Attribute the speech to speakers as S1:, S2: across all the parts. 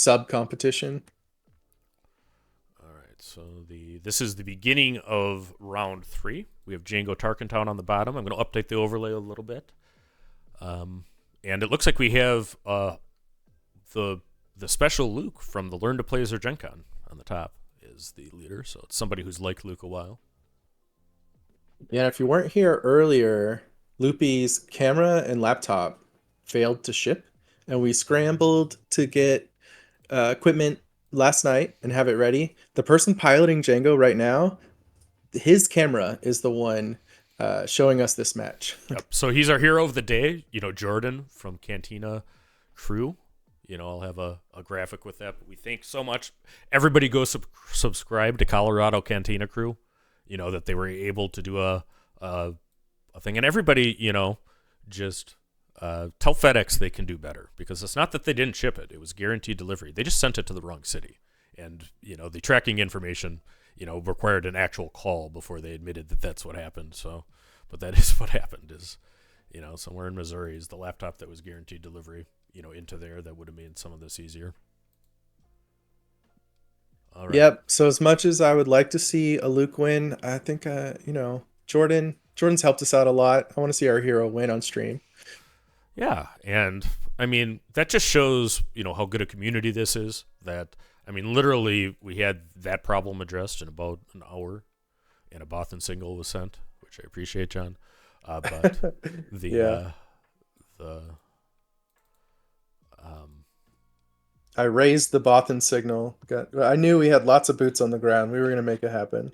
S1: sub competition.
S2: All right, so this is the beginning of round 3. We have Jango Tarkentown on the bottom. I'm going to update the overlay a little bit. And it looks like we have the special Luke from the Learn to Play as our Gen Con on the top is the leader. So it's somebody who's liked Luke a while.
S1: Yeah, if you weren't here earlier, Loopy's camera and laptop failed to ship, and we scrambled to get equipment last night and have it ready. The person piloting Django right now, his camera is the one showing us this match.
S2: Yep. So he's our hero of the day. Jordan from Cantina Crew. I'll have a graphic with that. But we thank so much. Everybody go subscribe to Colorado Cantina Crew. That they were able to do a thing. And everybody, just tell FedEx they can do better. Because it's not that they didn't ship it. It was guaranteed delivery. They just sent it to the wrong city. And, the tracking information, required an actual call before they admitted that that's what happened. So, but that is what happened is, somewhere in Missouri is the laptop that was guaranteed delivery, into there that would have made some of this easier.
S1: All right. Yep. So as much as I would like to see a Luke win, I think, Jordan's helped us out a lot. I want to see our hero win on stream.
S2: Yeah. And I mean, that just shows, how good a community this is. That, literally we had that problem addressed in about an hour and a Bothan single was sent, which I appreciate, John. But
S1: I raised the Bothan signal. I knew we had lots of boots on the ground. We were going to make it happen.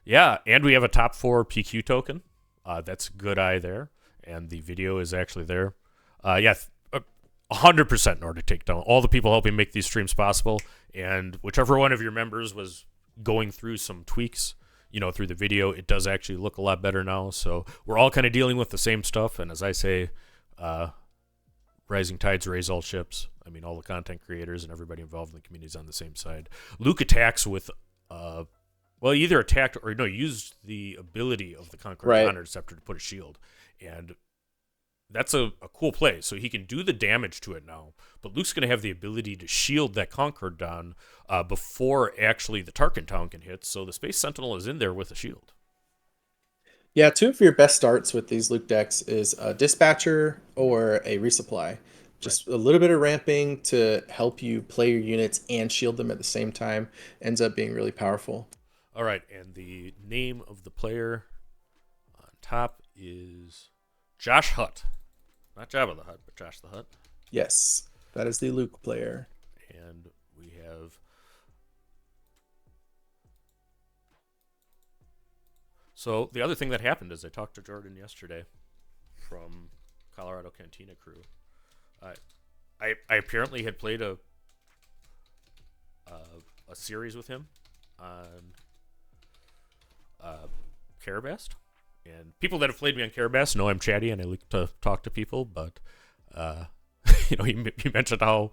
S2: Yeah, and we have a top 4 PQ token. That's good eye there, and the video is actually there. 100% in order to take down all the people helping make these streams possible, and whichever one of your members was going through some tweaks, through the video, it does actually look a lot better now. So we're all kind of dealing with the same stuff, and as I say, rising tides raise all ships. All the content creators and everybody involved in the community is on the same side. Luke attacks with, either attacked or used the ability of the Conqueror Interceptor to put a shield, and that's a cool play. So he can do the damage to it now, but Luke's going to have the ability to shield that Conqueror down before actually the Tarkentown can hit. So the Space Sentinel is in there with a shield.
S1: Yeah, 2 of your best starts with these Luke decks is a Dispatcher or a Resupply. Just a little bit of ramping to help you play your units and shield them at the same time ends up being really powerful.
S2: All right, and the name of the player on top is Josh Hutt. Not Jabba the Hutt, but Josh the Hutt.
S1: Yes, that is the Luke player.
S2: And we have... So the other thing that happened is I talked to Jordan yesterday from Colorado Cantina Crew. I apparently had played a series with him on Carabast, and people that have played me on Carabast know I'm chatty and I like to talk to people. But he mentioned how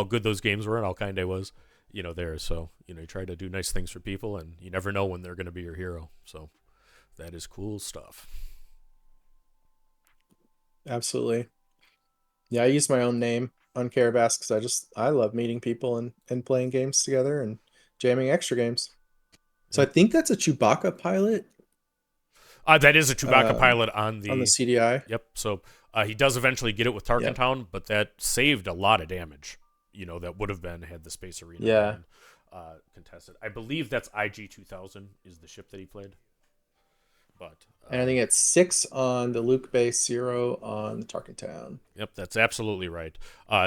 S2: good those games were and how kind I was, there. So you try to do nice things for people, and you never know when they're going to be your hero. So that is cool stuff.
S1: Absolutely. Yeah, I use my own name on Carabas because I love meeting people and playing games together and jamming extra games. So I think that's a Chewbacca pilot.
S2: That is a Chewbacca pilot on the
S1: CDI.
S2: Yep. So he does eventually get it with Tarkentown, but that saved a lot of damage. That would have been had the Space Arena been, contested. I believe that's IG-2000 is the ship that he played. But
S1: and I think it's 6 on the Luke base, 0 on the Tarkentown.
S2: Yep, that's absolutely right.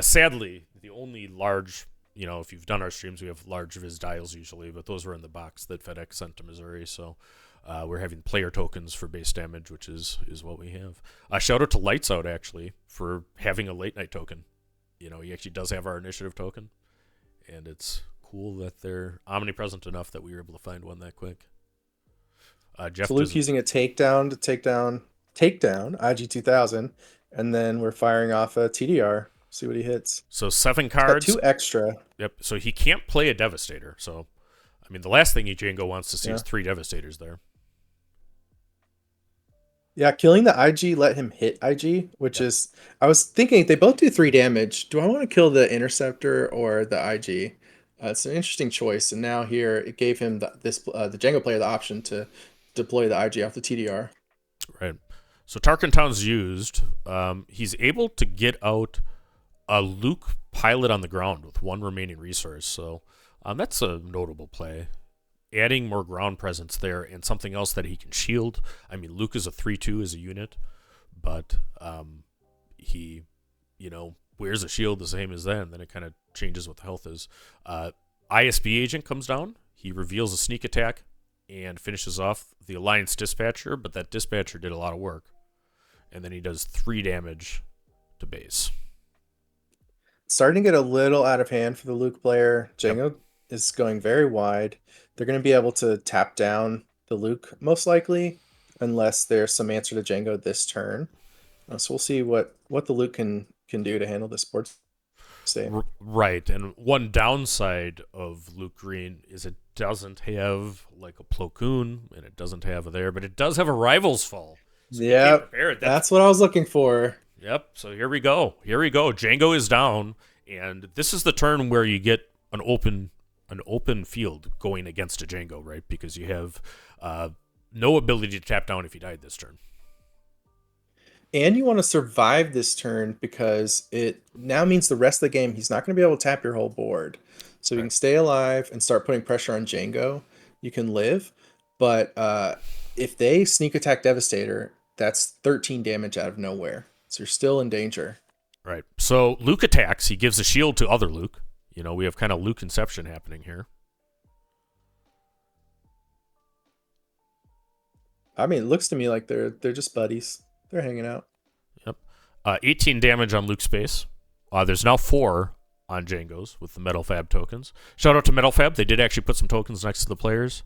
S2: Sadly, the only large, if you've done our streams, we have large Viz dials usually, but those were in the box that FedEx sent to Missouri. So we're having player tokens for base damage, which is what we have. Shout out to Lights Out, actually, for having a late night token. He actually does have our initiative token, and it's cool that they're omnipresent enough that we were able to find one that quick. Jeff
S1: so Luke using a takedown to take down IG-2000, and then we're firing off a TDR. See what he hits.
S2: So 7 cards.
S1: 2 extra.
S2: Yep. So he can't play a Devastator. So, the last thing Jango wants to see is 3 Devastators there.
S1: Yeah, killing the IG let him hit IG, which
S2: Yep.
S1: is I was thinking they both do 3 damage. Do I want to kill the interceptor or the IG? It's an interesting choice, and now here it gave him the Jango player the option to deploy the IG off the TDR.
S2: Right. So Tarkentown's used. He's able to get out a Luke pilot on the ground with one remaining resource. So that's a notable play. Adding more ground presence there and something else that he can shield. I mean, Luke is a 3-2 as a unit, but he, wears a shield the same as then. Then it kind of changes what the health is. ISB agent comes down. He reveals a sneak attack and finishes off the Alliance dispatcher, but that dispatcher did a lot of work. And then he does 3 damage to base.
S1: Starting to get a little out of hand for the Luke player.
S2: Yep.
S1: Jango is going very wide. They're going to be able to tap down the Luke most likely, unless there's some answer to Jango this turn. So we'll see what the Luke can do to handle this board state.
S2: Right. And one downside of Luke Green is it doesn't have like a Plo Koon, and it doesn't have a there, but it does have a Rival's Fall. So he came
S1: Yep,
S2: prepared.
S1: that's what I was looking for.
S2: Yep. So here we go. Here we go. Jango is down, and this is the turn where you get an open field going against a Jango, right? Because you have no ability to tap down if you died this turn.
S1: And you want to survive this turn because it now means the rest of the game he's not going to be able to tap your whole board. So you
S2: Right.
S1: can stay alive and start putting pressure on Jango. You can live, but if they sneak attack Devastator, that's 13 damage out of nowhere. So you're still in danger.
S2: Right. So Luke attacks. He gives a shield to other Luke. We have kind of Luke inception happening here.
S1: I mean, it looks to me like they're just buddies. They're hanging out.
S2: Yep. 18 damage on Luke's base. There's now 4 on Jango's with the Metal Fab tokens. Shout out to Metal Fab. They did actually put some tokens next to the players.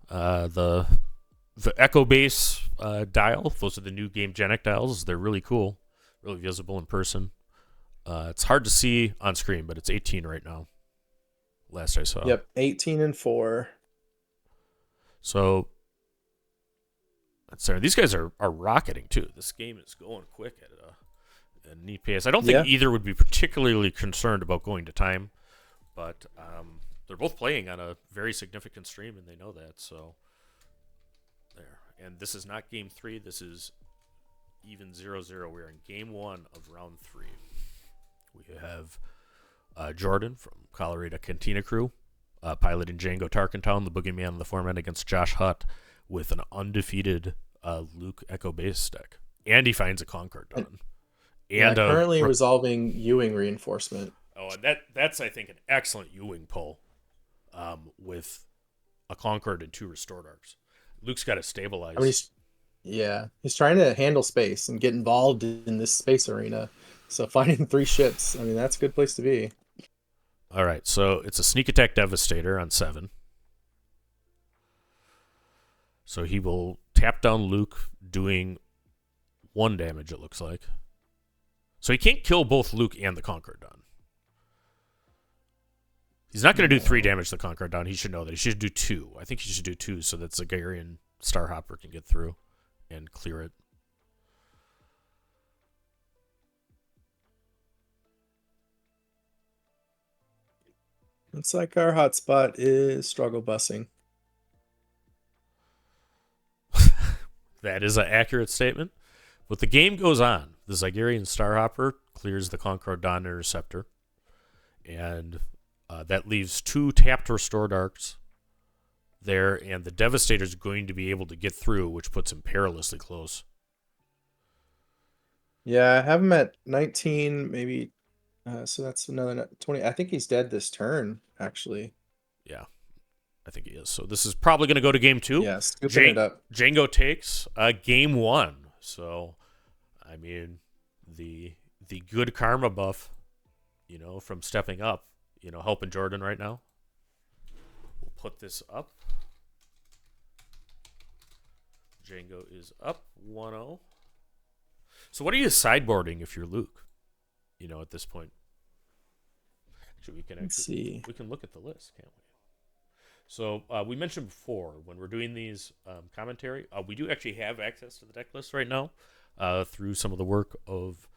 S2: The Echo Base dial. Those are the new Game Genic dials. They're really cool. Really visible in person. It's hard to see on screen, but it's 18 right now. Last I saw.
S1: Yep, 18 and 4.
S2: So these guys are rocketing too. This game is going quick at a neat pace. I don't think
S1: Yeah.
S2: either would be particularly concerned about going to time, but they're both playing on a very significant stream, and they know that. So there. And this is not game 3. This is even 0-0. We're in game 1 of round 3. We have Jordan from Colorado Cantina crew piloting Jango Tarkentown, the boogeyman in the format, against Josh Hutt with an undefeated Luke Echo base deck. And he finds a Concord done.
S1: Yeah,
S2: And
S1: currently resolving Ewing reinforcement.
S2: and that's I think an excellent Ewing pull with a Concord and 2 restored arcs. Luke's got to stabilize.
S1: I mean, he's trying to handle space and get involved in this space arena. So finding 3 ships, I mean, that's a good place to be.
S2: All right, so it's a sneak attack Devastator on 7. So he will tap down Luke, doing 1 damage, it looks like. So he can't kill both Luke and the Conqueror Don. He's not going to do 3 damage to the Conqueror Don. He should know that. He should do 2. I think he should do 2 so that Zagarian Starhopper can get through and clear it.
S1: Looks like our hotspot is struggle busing.
S2: That is an accurate statement. But the game goes on. The Zagarian Starhopper clears the Conqueror Don Interceptor. And that leaves 2 tapped restored arcs there, and the Devastator is going to be able to get through, which puts him perilously close.
S1: Yeah, I have him at 19, maybe. So that's another 20. I think he's dead this turn, actually.
S2: Yeah, I think he is. So this is probably going to go to game 2.
S1: Yeah, scooping it up.
S2: Jango takes game 1. So, I mean, the good karma buff, from stepping up, helping Jordan right now. We'll put this up. Jango is up 1-0. So what are you sideboarding if you're Luke? At this point. Actually,
S1: Let's see.
S2: we can look at the list, can't we? So we mentioned before when we're doing these commentary, we do actually have access to the deck list right now through some of the work of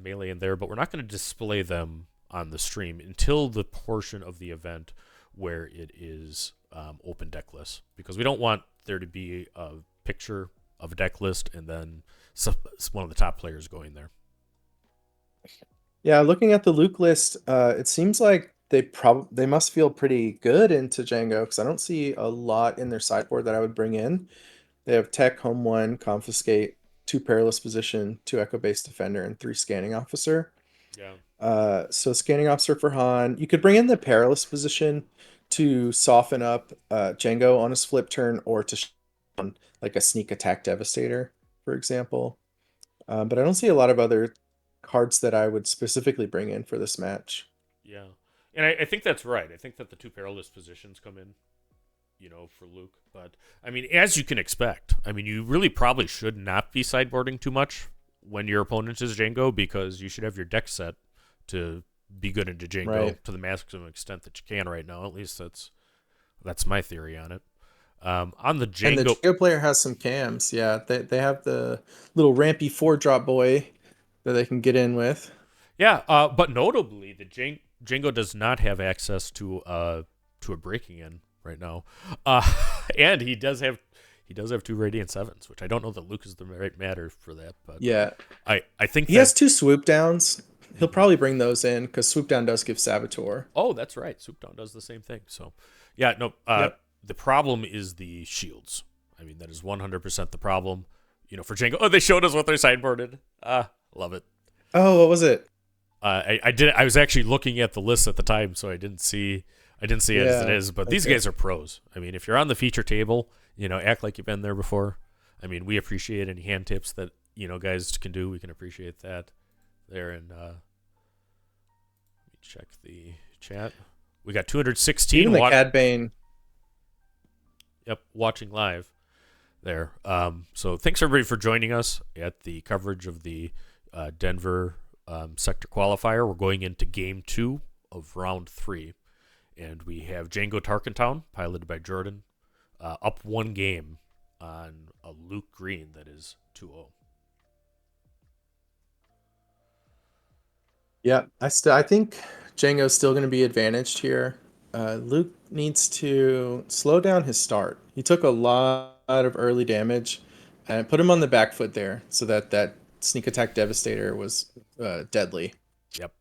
S2: Melee in there, but we're not going to display them on the stream until the portion of the event where it is open deck list, because we don't want there to be a picture of a deck list and then one of the top players going there.
S1: Yeah, looking at the Luke list, it seems like they must feel pretty good into Django because I don't see a lot in their sideboard that I would bring in. They have Tech, Home One, Confiscate, 2 Perilous Position, 2 Echo Based Defender, and 3 Scanning Officer.
S2: Yeah.
S1: So Scanning Officer for Han. You could bring in the Perilous Position to soften up Django on his flip turn or to on like a Sneak Attack Devastator, for example. But I don't see a lot of other cards that I would specifically bring in for this match.
S2: Yeah. And I think that's right. I think that the two perilous positions come in, for Luke. But I mean, as you can expect, I mean, you really probably should not be sideboarding too much when your opponent is Jango, because you should have your deck set to be good into Jango
S1: Right.
S2: to the maximum extent that you can right now. At least that's my theory on it. On the
S1: And the
S2: Jango,
S1: Django player has some cams. Yeah, they have the little rampy 4-drop boy that they can get in with.
S2: yeah, but notably, the Jango does not have access to a breaking in right now, and he does have 2 Radiant 7s, which I don't know that Luke is the right matter for that, but
S1: Yeah.
S2: I think
S1: He
S2: that.
S1: has 2 Swoop Downs. He'll
S2: Mhm.
S1: probably bring those in because Swoop Down does give Saboteur.
S2: Oh, that's right. Soupdown does the same thing. So, yeah, no.
S1: Yep.
S2: The problem is the shields. I mean, that is 100% the problem. For Jango. Oh, they showed us what they're sideboarded. Love it.
S1: Oh, what was it?
S2: I did. I was actually looking at the list at the time, so I didn't see. I didn't see it as it
S1: Yeah.
S2: is. But these
S1: Okay.
S2: guys are pros. I mean, if you're on the feature table, act like you've been there before. I mean, we appreciate any hand tips that guys can do. We can appreciate that there. And let me check the chat. We got
S1: Even
S2: 216
S1: the Cad Bane.
S2: Yep, watching live there. So thanks everybody for joining us at the coverage of the Denver Sector Qualifier. We're going into Game 2 of Round 3, and we have Jango Tarkentown, piloted by Jordan, up 1 game on a Luke Green that is 2-0.
S1: Yeah, I think Django's still going to be advantaged here. Luke needs to slow down his start. He took a lot of early damage and put him on the back foot there so that sneak attack devastator was deadly.
S2: Yep.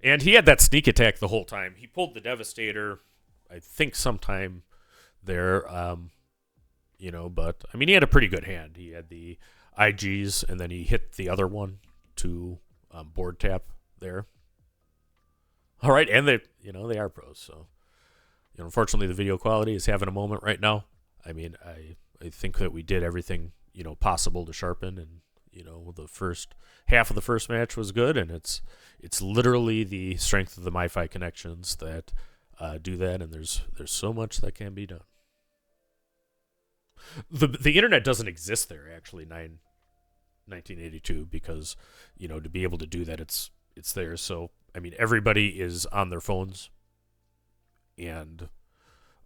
S2: And he had that sneak attack the whole time. He pulled the Devastator, I think, sometime there. But I mean, he had a pretty good hand. He had the IGs, and then he hit the other one to board tap there. All right, and they are pros. So unfortunately, the video quality is having a moment right now. I mean, I think that we did everything possible to sharpen, and the first half of the first match was good, and it's literally the strength of the MiFi connections that do that, and there's so much that can be done. The internet doesn't exist there actually 1982, because to be able to do that, it's there. So I mean, everybody is on their phones, and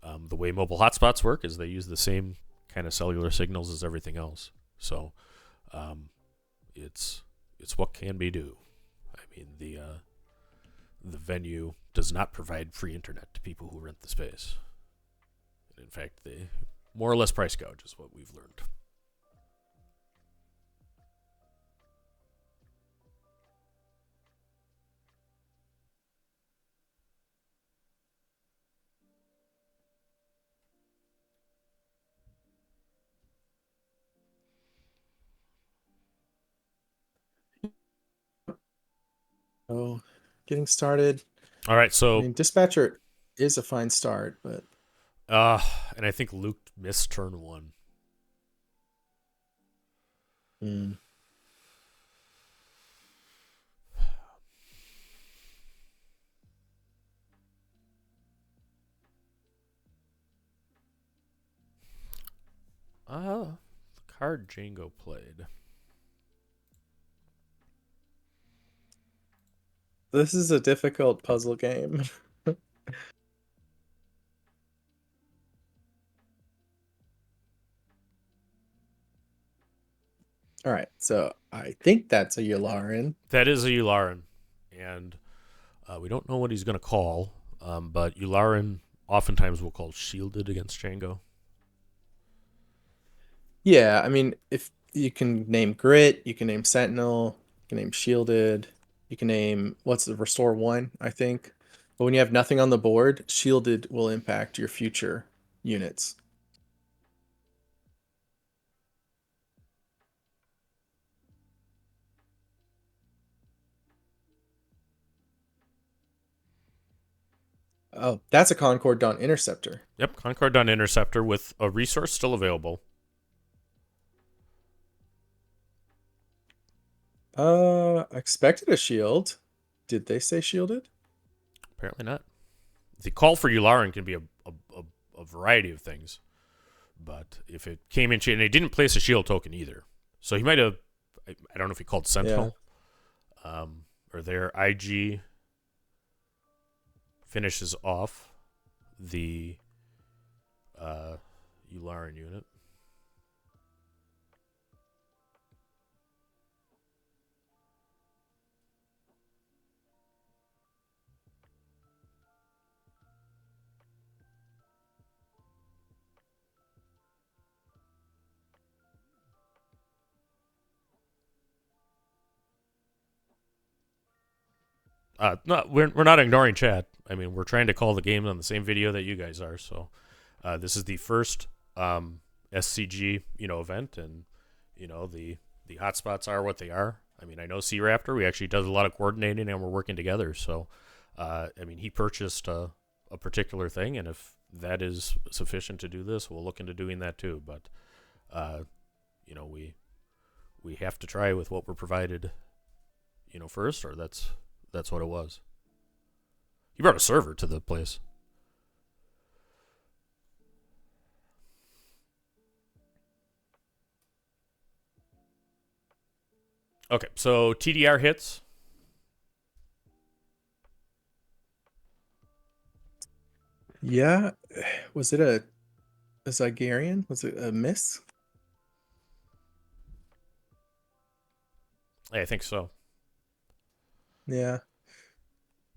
S2: the way mobile hotspots work is they use the same kind of cellular signals as everything else. So it's what can be do. I mean, the venue does not provide free internet to people who rent the space. In fact, they more or less price gouge is what we've learned.
S1: Oh, getting started.
S2: All right,
S1: I
S2: so
S1: mean, Dispatcher is a fine start, but
S2: uh, and I think Luke missed turn 1.
S1: mm,
S2: The card Jango played.
S1: this is a difficult puzzle game. All right, so I think that's a Yularen.
S2: That is a Yularen, and we don't know what he's going to call, but Yularen oftentimes will call shielded against Jango.
S1: Yeah, I mean, if you can name Grit, you can name Sentinel, you can name Shielded, you can name what's the Restore One, I think. But when you have nothing on the board, Shielded will impact your future units. Oh, that's a Concord Dawn Interceptor.
S2: Yep, Concord on Interceptor with a resource still available.
S1: I expected a shield. Did they say shielded?
S2: Apparently not. The call for Yularen can be a variety of things, but if it came in, and he didn't place a shield token either, so he might have. I don't know if he called
S1: Yeah.
S2: Sentinel, or their IG finishes off the Yularen unit. No, we're not ignoring chat. I mean, we're trying to call the game on the same video that you guys are. So, this is the first SCG event, and the hotspots are what they are. I mean, I know C Raptor. We actually does a lot of coordinating, and we're working together. So, I mean, he purchased a particular thing, and if that is sufficient to do this, we'll look into doing that too. But, uh, we have to try with what we're provided, first, or that's what it was. He brought a server to the place. Okay, so TDR hits.
S1: Yeah. Was it a Zygerian? Was it a miss?
S2: I think so.
S1: Yeah.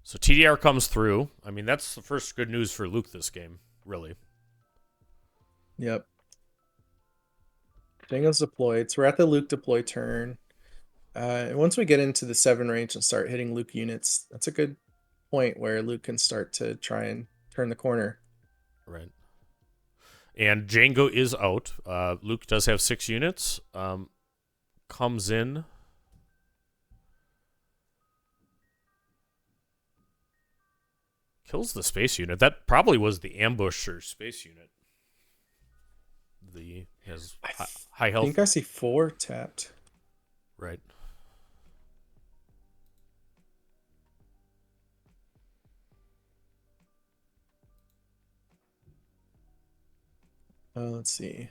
S2: So TDR comes through. I mean, that's the first good news for Luke this game, really.
S1: Yep. Jango's deployed. So we're at the Luke deploy turn. And once we get into the 7 range and start hitting Luke units, that's a good point where Luke can start to try and turn the corner.
S2: Right. And Jango is out. Luke does have 6 units. Comes in. Kills the space unit. That probably was the ambusher space unit. The has high
S1: I
S2: health.
S1: think I see 4 tapped.
S2: Right.
S1: Let's see.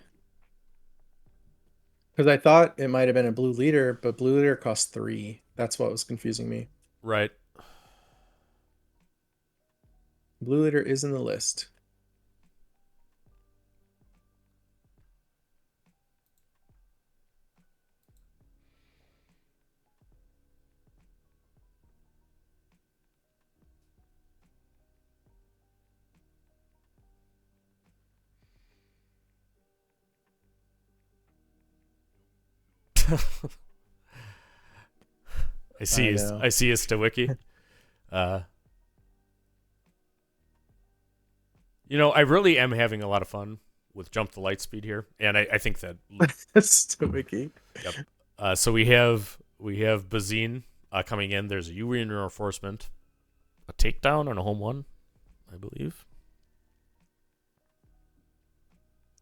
S1: Because I thought it might have been a blue leader, but blue leader costs 3. That's what was confusing me.
S2: Right.
S1: Blue leader is in the list. I know.
S2: I see his Stawiki. Uh, I really am having a lot of fun with Jump the Light Speed here, and I think that.
S1: That's too wiki.
S2: Yep. So we have Bazine coming in. There's a U reinforcement, a takedown, and a home one, I believe.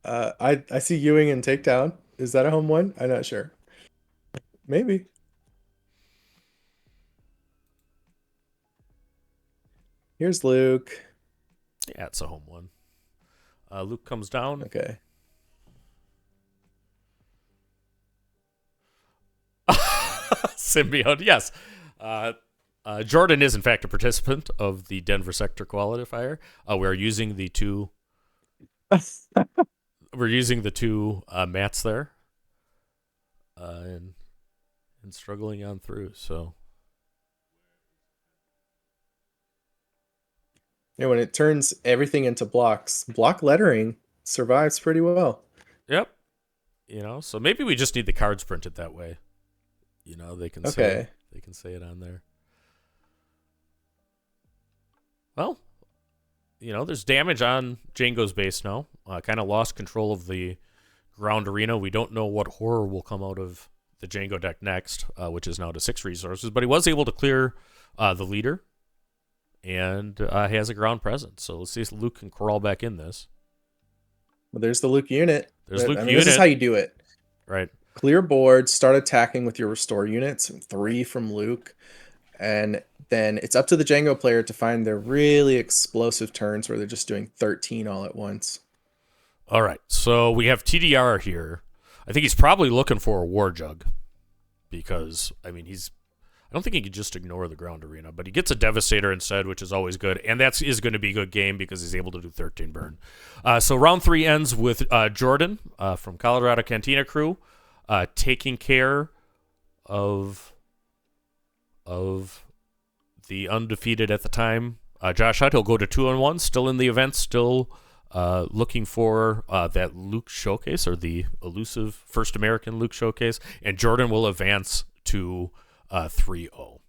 S1: I see Ewing and takedown. Is that a home one? I'm not sure. Maybe. Here's Luke.
S2: Yeah, it's a home one. Luke comes down.
S1: Okay.
S2: Symbiote, yes. Jordan is in fact a participant of the Denver Sector Qualifier. We're using the two. We're using the two mats there. and struggling on through. So
S1: When it turns everything into blocks, block lettering survives pretty well.
S2: yep, so maybe we just need the cards printed that way. They can say
S1: Okay.
S2: it on there. Well, there's damage on Jango's base now. Kind of lost control of the ground arena. We don't know what horror will come out of the Jango deck next, which is now to 6 resources. But he was able to clear the leader and has a ground presence. So let's see if Luke can crawl back in this.
S1: Well, there's the Luke unit.
S2: There's Luke unit.
S1: This is how you do it.
S2: Right.
S1: Clear board, start attacking with your restore units, 3 from Luke. And then it's up to the Jango player to find their really explosive turns where they're just doing 13 all at once.
S2: All right. So we have TDR here. I think he's probably looking for a War Jug because, I don't think he could just ignore the ground arena, but he gets a Devastator instead, which is always good. And that is going to be a good game because he's able to do 13 burn. So round 3 ends with Jordan from Colorado Cantina crew taking care of the undefeated at the time. Josh Hutt, he'll go to 2-1, still in the event, still looking for that Luke showcase or the elusive first American Luke showcase. And Jordan will advance to 3-0.